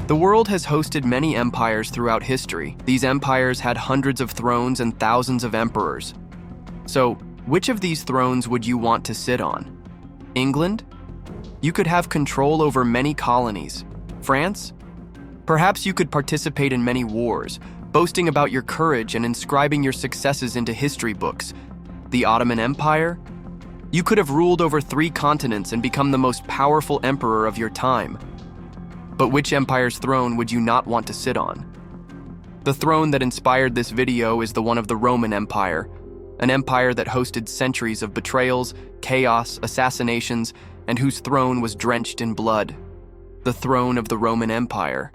The world has hosted many empires throughout history. These empires had hundreds of thrones and thousands of emperors. So, which of these thrones would you want to sit on? England? You could have control over many colonies. France? Perhaps you could participate in many wars, boasting about your courage and inscribing your successes into history books. The Ottoman Empire? You could have ruled over 3 continents and become the most powerful emperor of your time. But which empire's throne would you not want to sit on? The throne that inspired this video is the one of the Roman Empire, an empire that hosted centuries of betrayals, chaos, assassinations, and whose throne was drenched in blood. The throne of the Roman Empire.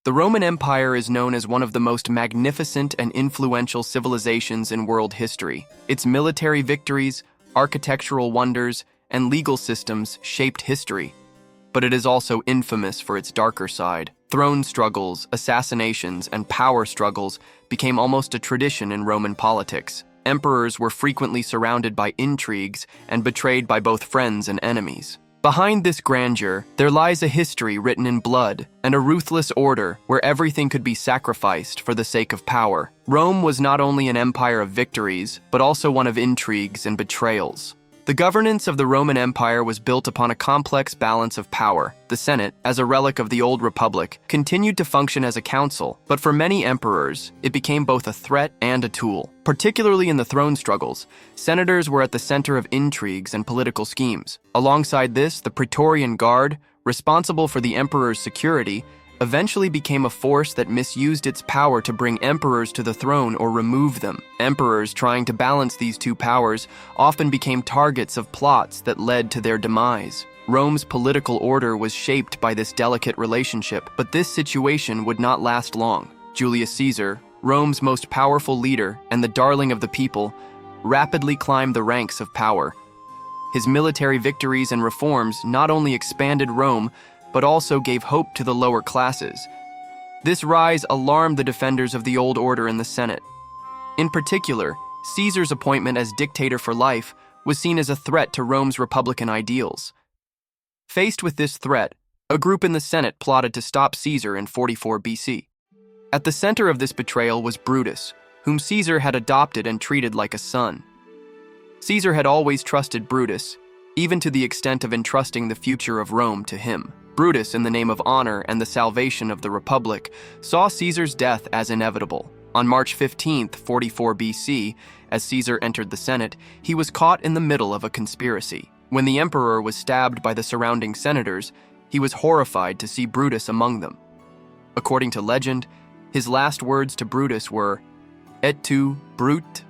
The Roman Empire is known as one of the most magnificent and influential civilizations in world history. Its military victories, architectural wonders, and legal systems shaped history. But it is also infamous for its darker side. Throne struggles, assassinations, and power struggles became almost a tradition in Roman politics. Emperors were frequently surrounded by intrigues and betrayed by both friends and enemies. Behind this grandeur, there lies a history written in blood and a ruthless order where everything could be sacrificed for the sake of power. Rome was not only an empire of victories, but also one of intrigues and betrayals. The governance of the Roman Empire was built upon a complex balance of power. The Senate, as a relic of the old republic, continued to function as a council, but for many emperors, it became both a threat and a tool. Particularly in the throne struggles, senators were at the center of intrigues and political schemes. Alongside this, the Praetorian Guard, responsible for the emperor's security, eventually became a force that misused its power to bring emperors to the throne or remove them. Emperors trying to balance these two powers often became targets of plots that led to their demise. Rome's political order was shaped by this delicate relationship, but this situation would not last long. Julius Caesar, Rome's most powerful leader and the darling of the people, rapidly climbed the ranks of power. His military victories and reforms not only expanded Rome, but also gave hope to the lower classes. This rise alarmed the defenders of the old order in the Senate. In particular, Caesar's appointment as dictator for life was seen as a threat to Rome's republican ideals. Faced with this threat, a group in the Senate plotted to stop Caesar in 44 BC. At the center of this betrayal was Brutus, whom Caesar had adopted and treated like a son. Caesar had always trusted Brutus, even to the extent of entrusting the future of Rome to him. Brutus, in the name of honor and the salvation of the Republic, saw Caesar's death as inevitable. On March 15, 44 BC, as Caesar entered the Senate, he was caught in the middle of a conspiracy. When the emperor was stabbed by the surrounding senators, he was horrified to see Brutus among them. According to legend, his last words to Brutus were, "Et tu, Brute?"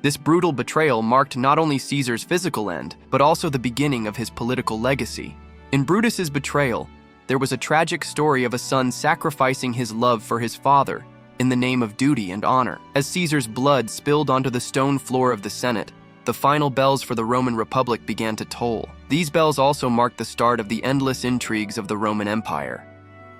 This brutal betrayal marked not only Caesar's physical end, but also the beginning of his political legacy. In Brutus's betrayal, there was a tragic story of a son sacrificing his love for his father in the name of duty and honor. As Caesar's blood spilled onto the stone floor of the Senate, the final bells for the Roman Republic began to toll. These bells also marked the start of the endless intrigues of the Roman Empire.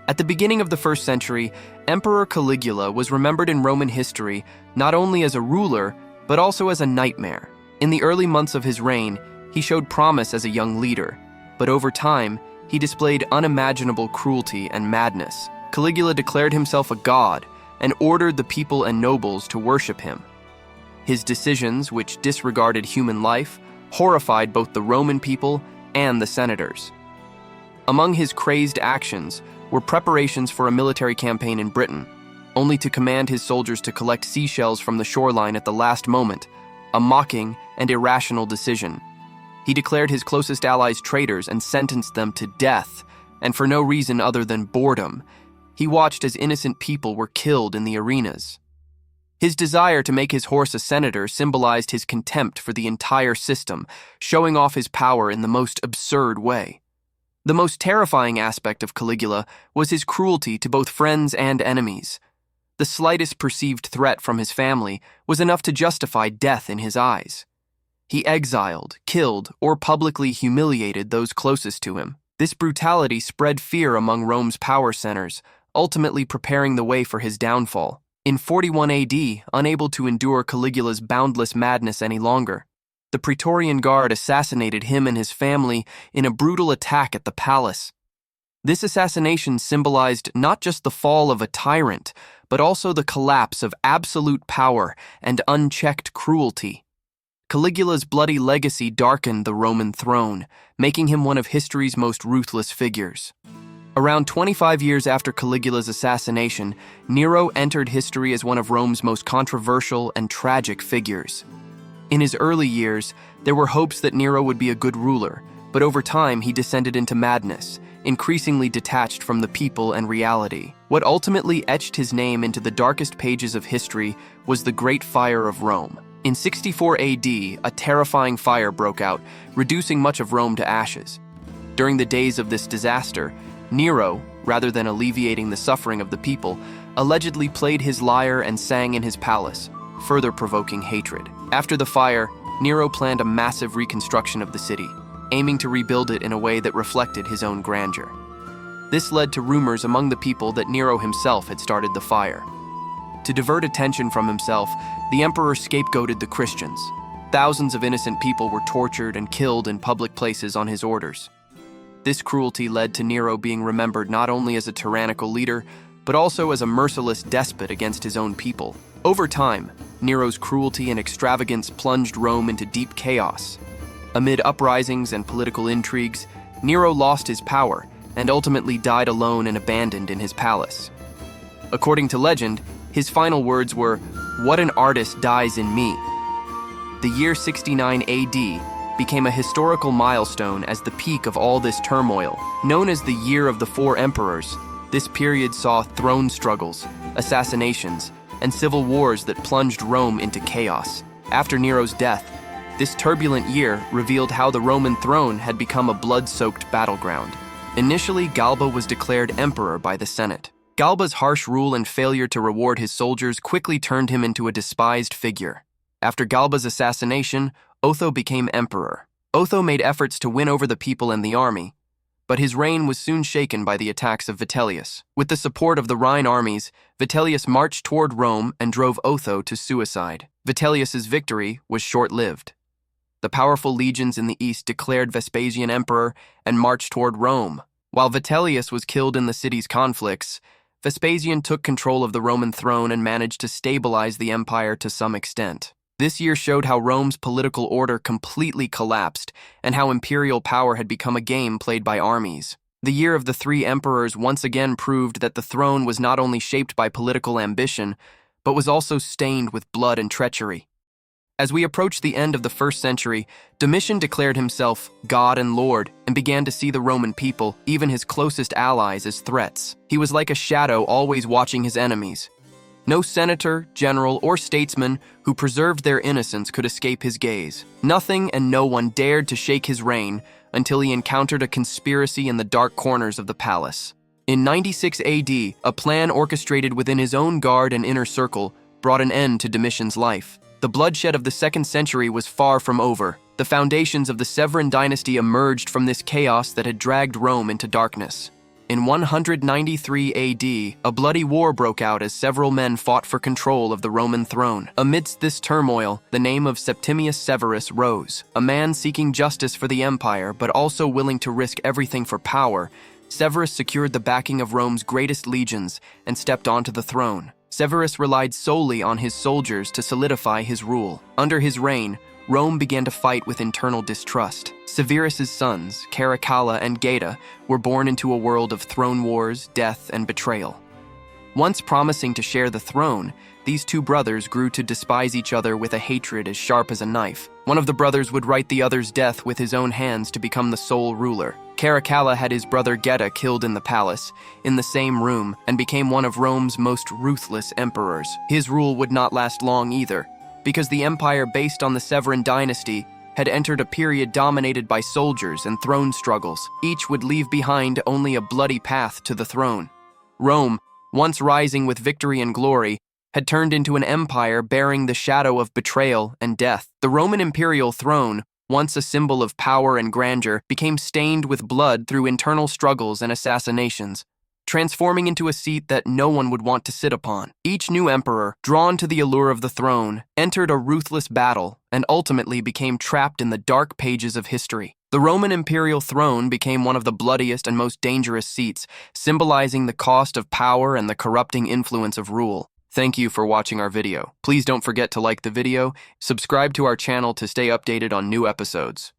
At the beginning of the 1st century, Emperor Caligula was remembered in Roman history not only as a ruler, but also as a nightmare. In the early months of his reign, he showed promise as a young leader, but over time, he displayed unimaginable cruelty and madness. Caligula declared himself a god and ordered the people and nobles to worship him. His decisions, which disregarded human life, horrified both the Roman people and the senators. Among his crazed actions were preparations for a military campaign in Britain, only to command his soldiers to collect seashells from the shoreline at the last moment, a mocking and irrational decision. He declared his closest allies traitors and sentenced them to death, and for no reason other than boredom. He watched as innocent people were killed in the arenas. His desire to make his horse a senator symbolized his contempt for the entire system, showing off his power in the most absurd way. The most terrifying aspect of Caligula was his cruelty to both friends and enemies. The slightest perceived threat from his family was enough to justify death in his eyes. He exiled, killed, or publicly humiliated those closest to him. This brutality spread fear among Rome's power centers, ultimately preparing the way for his downfall. In 41 AD, unable to endure Caligula's boundless madness any longer, the Praetorian Guard assassinated him and his family in a brutal attack at the palace. This assassination symbolized not just the fall of a tyrant, but also the collapse of absolute power and unchecked cruelty. Caligula's bloody legacy darkened the Roman throne, making him one of history's most ruthless figures. Around 25 years after Caligula's assassination, Nero entered history as one of Rome's most controversial and tragic figures. In his early years, there were hopes that Nero would be a good ruler, but over time he descended into madness, increasingly detached from the people and reality. What ultimately etched his name into the darkest pages of history was the Great Fire of Rome. In 64 AD, a terrifying fire broke out, reducing much of Rome to ashes. During the days of this disaster, Nero, rather than alleviating the suffering of the people, allegedly played his lyre and sang in his palace, further provoking hatred. After the fire, Nero planned a massive reconstruction of the city, aiming to rebuild it in a way that reflected his own grandeur. This led to rumors among the people that Nero himself had started the fire. To divert attention from himself, the emperor scapegoated the Christians. Thousands of innocent people were tortured and killed in public places on his orders. This cruelty led to Nero being remembered not only as a tyrannical leader, but also as a merciless despot against his own people. Over time, Nero's cruelty and extravagance plunged Rome into deep chaos. Amid uprisings and political intrigues, Nero lost his power and ultimately died alone and abandoned in his palace. According to legend, his final words were, "What an artist dies in me." The year 69 AD became a historical milestone as the peak of all this turmoil. Known as the Year of the Four Emperors, this period saw throne struggles, assassinations, and civil wars that plunged Rome into chaos. After Nero's death, this turbulent year revealed how the Roman throne had become a blood-soaked battleground. Initially, Galba was declared emperor by the Senate. Galba's harsh rule and failure to reward his soldiers quickly turned him into a despised figure. After Galba's assassination, Otho became emperor. Otho made efforts to win over the people and the army, but his reign was soon shaken by the attacks of Vitellius. With the support of the Rhine armies, Vitellius marched toward Rome and drove Otho to suicide. Vitellius's victory was short-lived. The powerful legions in the east declared Vespasian emperor and marched toward Rome. While Vitellius was killed in the city's conflicts, Vespasian took control of the Roman throne and managed to stabilize the empire to some extent. This year showed how Rome's political order completely collapsed and how imperial power had become a game played by armies. The Year of the Three Emperors once again proved that the throne was not only shaped by political ambition, but was also stained with blood and treachery. As we approach the end of the 1st century, Domitian declared himself God and Lord and began to see the Roman people, even his closest allies, as threats. He was like a shadow always watching his enemies. No senator, general, or statesman who preserved their innocence could escape his gaze. Nothing and no one dared to shake his reign until he encountered a conspiracy in the dark corners of the palace. In 96 AD, a plan orchestrated within his own guard and inner circle brought an end to Domitian's life. The bloodshed of the 2nd century was far from over. The foundations of the Severan dynasty emerged from this chaos that had dragged Rome into darkness. In 193 AD, a bloody war broke out as several men fought for control of the Roman throne. Amidst this turmoil, the name of Septimius Severus rose. A man seeking justice for the empire, but also willing to risk everything for power, Severus secured the backing of Rome's greatest legions and stepped onto the throne. Severus relied solely on his soldiers to solidify his rule. Under his reign, Rome began to fight with internal distrust. Severus's sons, Caracalla and Geta, were born into a world of throne wars, death, and betrayal. Once promising to share the throne, these two brothers grew to despise each other with a hatred as sharp as a knife. One of the brothers would write the other's death with his own hands to become the sole ruler. Caracalla had his brother Geta killed in the palace, in the same room, and became one of Rome's most ruthless emperors. His rule would not last long either, because the empire based on the Severan dynasty had entered a period dominated by soldiers and throne struggles. Each would leave behind only a bloody path to the throne. Rome, once rising with victory and glory, had turned into an empire bearing the shadow of betrayal and death. The Roman imperial throne, once a symbol of power and grandeur, became stained with blood through internal struggles and assassinations. transforming into a seat that no one would want to sit upon. Each new emperor, drawn to the allure of the throne, entered a ruthless battle and ultimately became trapped in the dark pages of history. The Roman imperial throne became one of the bloodiest and most dangerous seats, symbolizing the cost of power and the corrupting influence of rule. Thank you for watching our video. Please don't forget to like the video, subscribe to our channel to stay updated on new episodes.